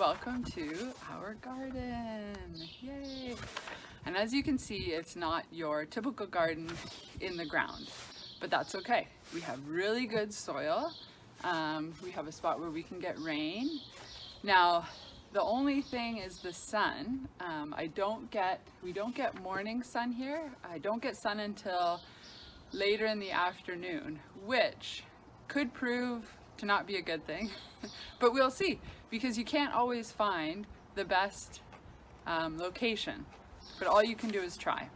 welcome to our garden. Yay! And as you can see, it's not your typical garden in the ground, but that's okay. We have really good soil. We have a spot where we can get rain. Now, the only thing is the sun. We don't get morning sun here. I don't get sun until later in the afternoon, which could prove to not be a good thing, but we'll see, because you can't always find the best location, but all you can do is try.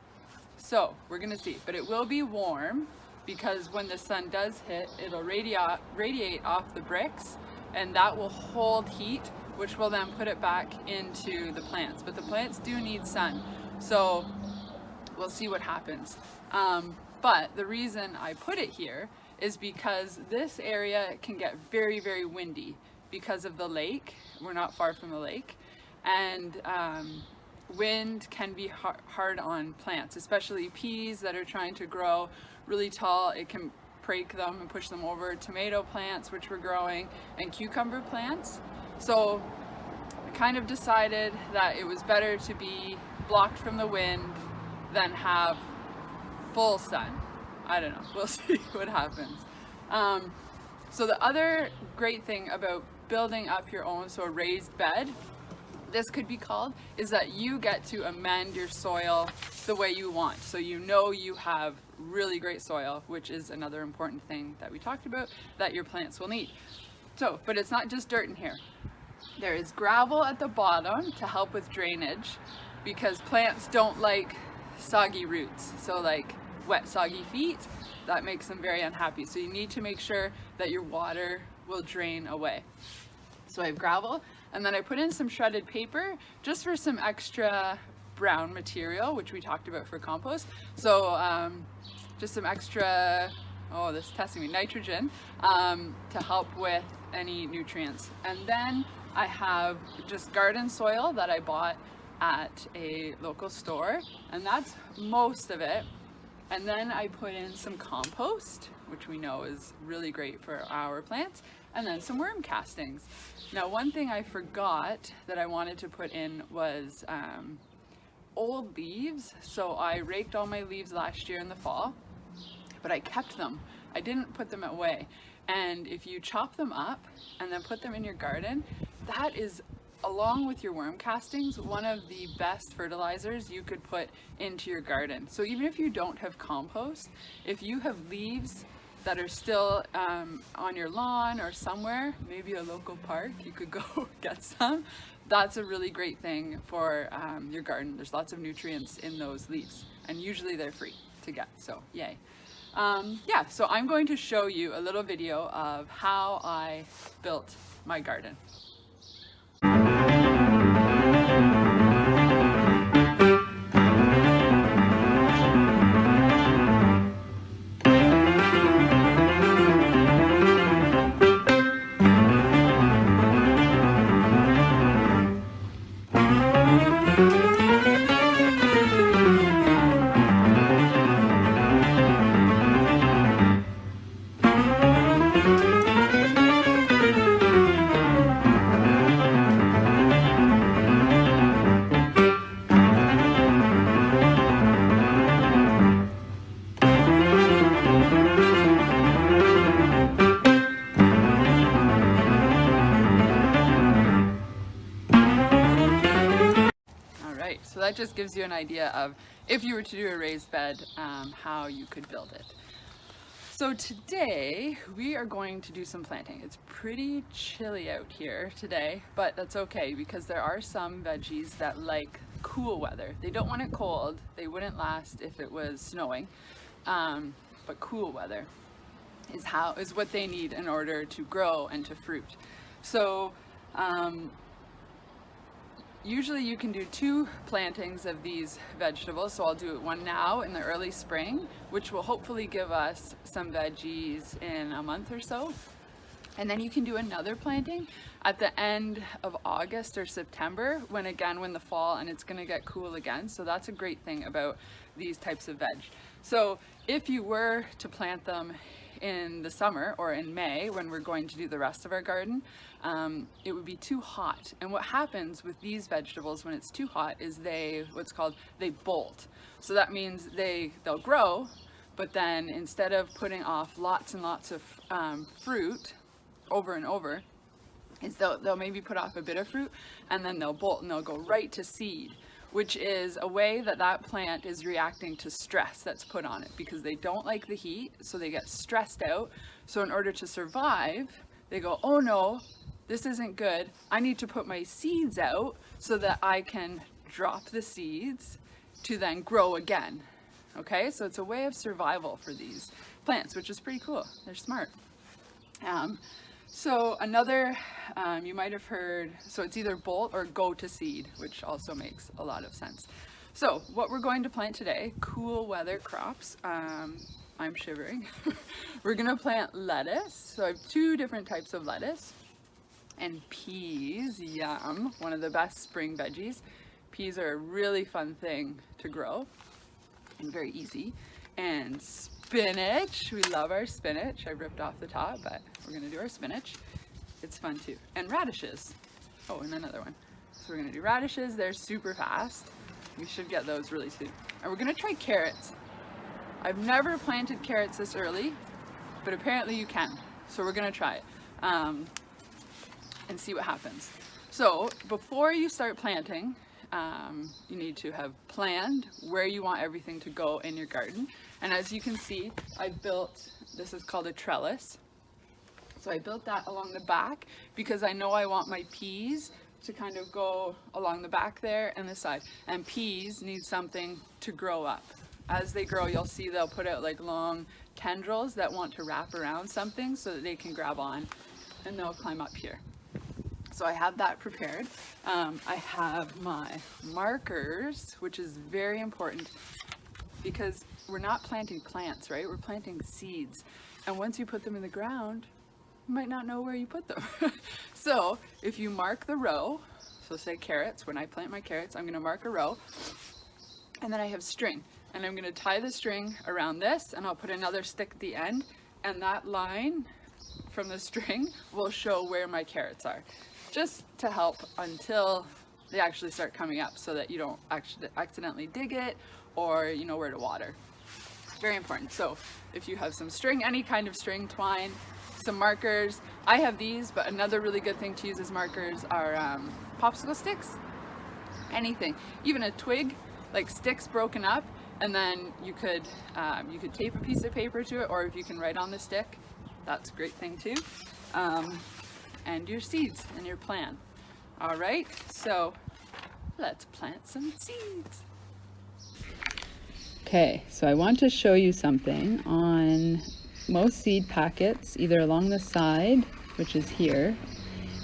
So we're gonna see, but it will be warm because when the sun does hit, it'll radiate off the bricks, and that will hold heat, which will then put it back into the plants. But the plants do need sun, so we'll see what happens. But the reason I put it here is because this area can get very, very windy because of the lake. We're not far from the lake, and wind can be hard on plants, especially peas that are trying to grow really tall. It can break them and push them over. Tomato plants, which we're growing, and cucumber plants. So I kind of decided that it was better to be blocked from the wind than have full sun. I don't know, we'll see what happens. So the other great thing about building up your own, so a raised bed, this could be called, is that you get to amend your soil the way you want. So you know you have really great soil, which is another important thing that we talked about that your plants will need. So, but it's not just dirt in here. There is gravel at the bottom to help with drainage, because plants don't like soggy roots. So like wet, soggy feet, that makes them very unhappy. So you need to make sure that your water will drain away. So I have gravel, and then I put in some shredded paper just for some extra brown material, which we talked about for compost. So just some extra, oh, this is testing me, nitrogen, to help with any nutrients. And then I have just garden soil that I bought at a local store, and that's most of it. And then I put in some compost, which we know is really great for our plants, and then some worm castings. Now, one thing I forgot that I wanted to put in was old leaves. So I raked all my leaves last year in the fall, but I kept them. I didn't put them away. And if you chop them up and then put them in your garden, that is, along with your worm castings, one of the best fertilizers you could put into your garden. So even if you don't have compost, if you have leaves that are still on your lawn or somewhere, maybe a local park, you could go get some. That's a really great thing for your garden. There's lots of nutrients in those leaves, and usually they're free to get, so yay. Yeah, so I'm going to show you a little video of how I built my garden. So that just gives you an idea of, if you were to do a raised bed, how you could build it. So today we are going to do some planting. It's pretty chilly out here today, but that's okay, because there are some veggies that like cool weather. They don't want it cold. They wouldn't last if it was snowing, but cool weather is what they need in order to grow and to fruit. So usually you can do 2 plantings of these vegetables, so I'll do one now in the early spring, which will hopefully give us some veggies in a month or so. And then you can do another planting at the end of August or September, when the fall and it's gonna get cool again. So that's a great thing about these types of veg. So if you were to plant them in the summer or in May when we're going to do the rest of our garden, it would be too hot. And what happens with these vegetables when it's too hot is they bolt. So that means they'll grow, but then instead of putting off lots and lots of fruit over and over, is they'll maybe put off a bit of fruit and then they'll bolt and they'll go right to seed, which is a way that plant is reacting to stress that's put on it, because they don't like the heat, so they get stressed out. So in order to survive, they go, oh no, this isn't good. I need to put my seeds out so that I can drop the seeds to then grow again. Okay, so it's a way of survival for these plants, which is pretty cool. They're smart. So another, you might have heard, so it's either bolt or go to seed, which also makes a lot of sense. So what we're going to plant today, cool weather crops, I'm shivering. We're gonna plant lettuce. So I have 2 different types of lettuce, and peas, yum, one of the best spring veggies. Peas are a really fun thing to grow and very easy. And spinach, we love our spinach. I ripped off the top, but we're gonna do our spinach. It's fun too. And radishes. Oh, and another one. So we're gonna do radishes. They're super fast. We should get those really soon. And we're gonna try carrots. I've never planted carrots this early, but apparently you can. So we're gonna try it and see what happens. So before you start planting, you need to have planned where you want everything to go in your garden. And as you can see, I built, this is called a trellis. So I built that along the back because I know I want my peas to kind of go along the back there and the side. And peas need something to grow up. As they grow, you'll see they'll put out like long tendrils that want to wrap around something so that they can grab on, and they'll climb up here. So I have that prepared. I have my markers, which is very important because we're not planting plants, right? We're planting seeds. And once you put them in the ground, you might not know where you put them. So if you mark the row, so say carrots, when I plant my carrots, I'm gonna mark a row, and then I have string. And I'm gonna tie the string around this, and I'll put another stick at the end, and that line from the string will show where my carrots are, just to help until they actually start coming up, so that you don't accidentally dig it, or you know where to water. Very important. So if you have some string, any kind of string, twine, some markers. I have these, but another really good thing to use as markers are popsicle sticks. Anything, even a twig, like sticks broken up, and then you could tape a piece of paper to it, or if you can write on the stick, that's a great thing too. And your seeds and your plan. All right, so let's plant some seeds. Okay, so I want to show you something. On most seed packets, either along the side, which is here,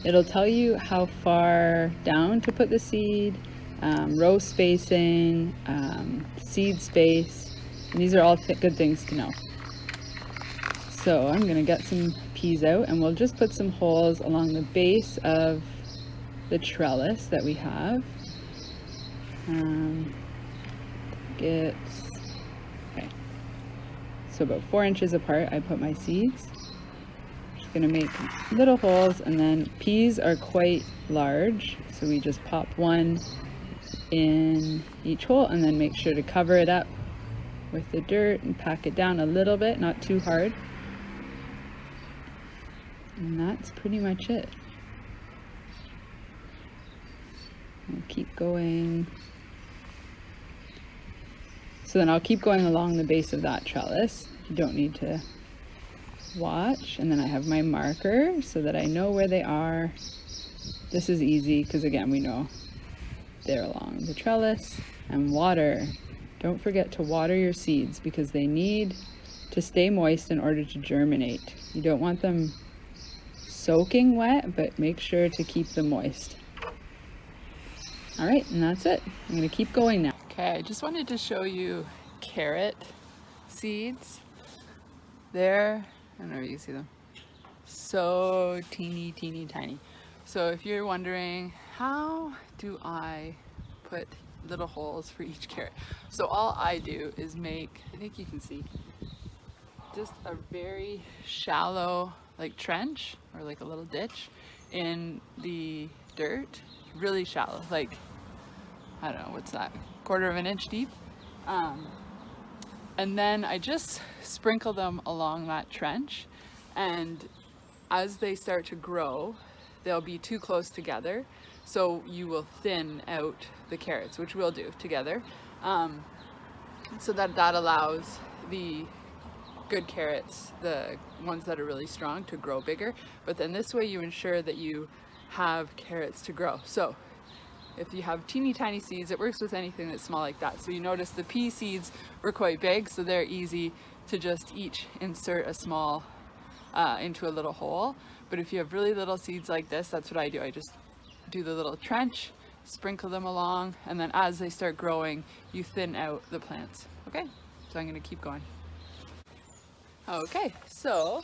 it'll tell you how far down to put the seed, row spacing, seed space, and these are all good things to know. So I'm gonna get some peas out, and we'll just put some holes along the base of the trellis that we have. Okay. So about 4 inches apart, I put my seeds. Just gonna make little holes, and then peas are quite large, so we just pop one in each hole, and then make sure to cover it up with the dirt and pack it down a little bit, not too hard. And that's pretty much it. I'll keep going. So then I'll keep going along the base of that trellis. You don't need to watch. And then I have my marker so that I know where they are. This is easy because again, we know they're along the trellis. And water. Don't forget to water your seeds because they need to stay moist in order to germinate. You don't want them soaking wet, but make sure to keep them moist. All right, and that's it. I'm gonna keep going now. Okay, I just wanted to show you carrot seeds. There, I don't know if you can see them. So teeny, teeny, tiny. So if you're wondering, how do I put little holes for each carrot? So all I do is make, I think you can see, just a very shallow like trench or like a little ditch in the dirt, really shallow, like I don't know, what's that, 1/4 of an inch deep. And then I just sprinkle them along that trench, and as they start to grow, they'll be too close together, so you will thin out the carrots, which we'll do together, so that allows the good carrots, the ones that are really strong, to grow bigger. But then this way you ensure that you have carrots to grow. So if you have teeny tiny seeds, it works with anything that's small like that. So you notice the pea seeds were quite big, so they're easy to just each insert a small into a little hole. But if you have really little seeds like this, that's what I do. I just do the little trench, sprinkle them along, and then as they start growing, you thin out the plants. Okay, so I'm gonna keep going. Okay, so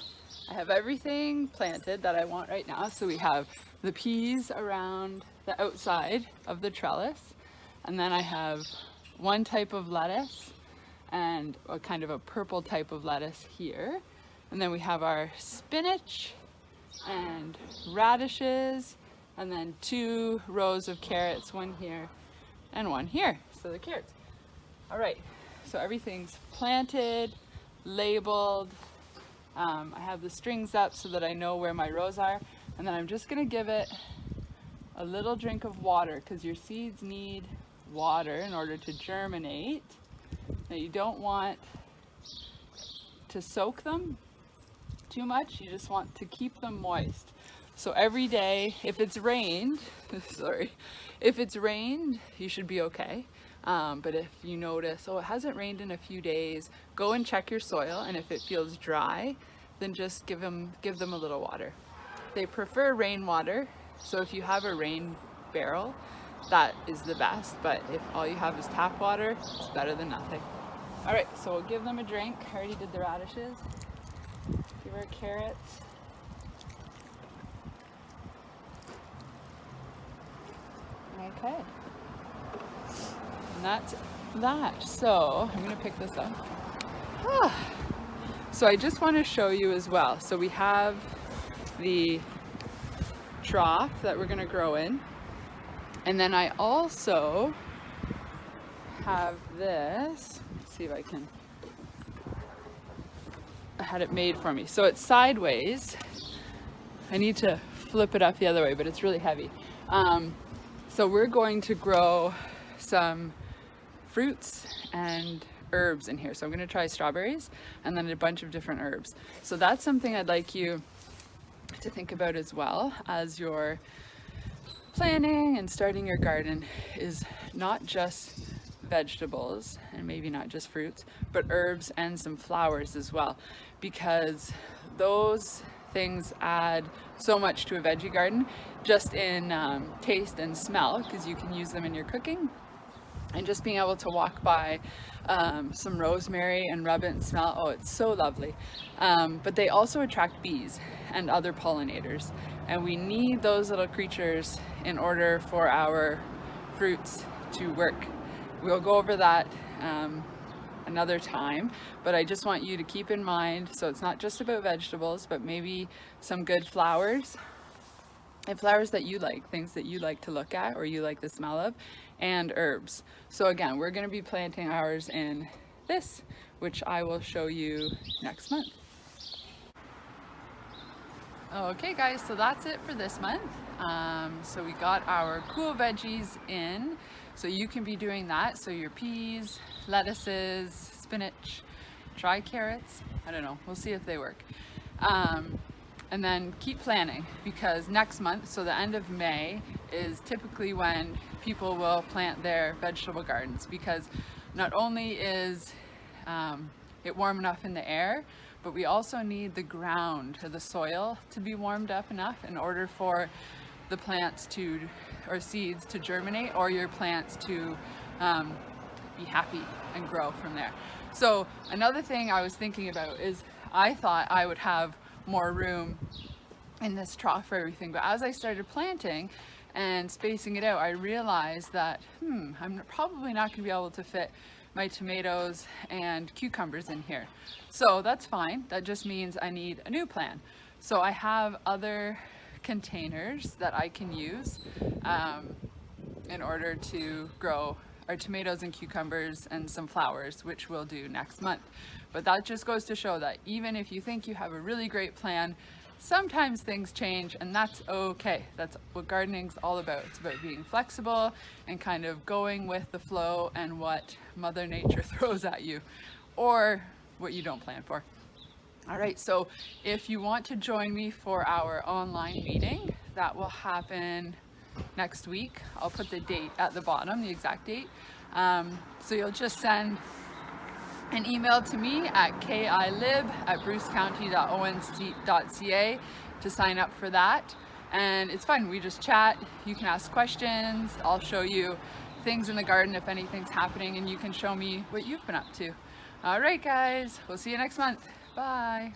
I have everything planted that I want right now. So we have the peas around the outside of the trellis, and then I have one type of lettuce and a kind of a purple type of lettuce here. And then we have our spinach and radishes, and then 2 rows of carrots, one here and one here. So the carrots. All right, so everything's planted, labeled. I have the strings up so that I know where my rows are, and then I'm just gonna give it a little drink of water, because your seeds need water in order to germinate. Now you don't want to soak them too much, you just want to keep them moist. So every day, if it's rained, sorry, if it's rained, you should be okay. But if you notice, oh, it hasn't rained in a few days, go and check your soil, and if it feels dry, then just give them a little water. They prefer rainwater, so if you have a rain barrel, that is the best, but if all you have is tap water, it's better than nothing. All right, so we'll give them a drink. I already did the radishes. Give our carrots. Okay. And that's that. So I'm gonna pick this up. So I just want to show you as well. So we have the trough that we're gonna grow in. And then I also have this. Let's see if I can. I had it made for me. So it's sideways. I need to flip it up the other way, but it's really heavy. So we're going to grow some fruits and herbs in here. So I'm going to try strawberries and then a bunch of different herbs. So that's something I'd like you to think about as well as you're planning and starting your garden, is not just vegetables and maybe not just fruits, but herbs and some flowers as well, because those things add so much to a veggie garden, just in taste and smell, because you can use them in your cooking. And just being able to walk by some rosemary and rub it and smell, oh, it's so lovely. But they also attract bees and other pollinators, and we need those little creatures in order for our fruits to work. We'll go over that another time, but I just want you to keep in mind, so it's not just about vegetables, but maybe some good flowers, and flowers that you like, things that you like to look at or you like the smell of, and herbs. So again, we're going to be planting ours in this, which I will show you next month. Okay guys, so that's it for this month. So we got our cool veggies in, so you can be doing that. So your peas, lettuces, spinach, dry carrots, I don't know, we'll see if they work. And then keep planning, because next month, so the end of May, is typically when people will plant their vegetable gardens, because not only is it warm enough in the air, but we also need the ground or the soil to be warmed up enough in order for the plants to, or seeds to germinate, or your plants to be happy and grow from there. So another thing I was thinking about is, I thought I would have more room in this trough for everything, but as I started planting and spacing it out, I realized that I'm probably not going to be able to fit my tomatoes and cucumbers in here. So that's fine. That just means I need a new plan. So I have other containers that I can use in order to grow our tomatoes and cucumbers and some flowers, which we'll do next month. But that just goes to show that even if you think you have a really great plan, sometimes things change, and that's okay. That's what gardening's all about. It's about being flexible and kind of going with the flow and what Mother Nature throws at you, or what you don't plan for. All right, so if you want to join me for our online meeting, that will happen next week. I'll put the date at the bottom, the exact date. So you'll just send an email to me at kilib@brucecounty.onc.ca to sign up for that. And it's fun, we just chat, you can ask questions, I'll show you things in the garden if anything's happening, and you can show me what you've been up to. All right guys, we'll see you next month. Bye.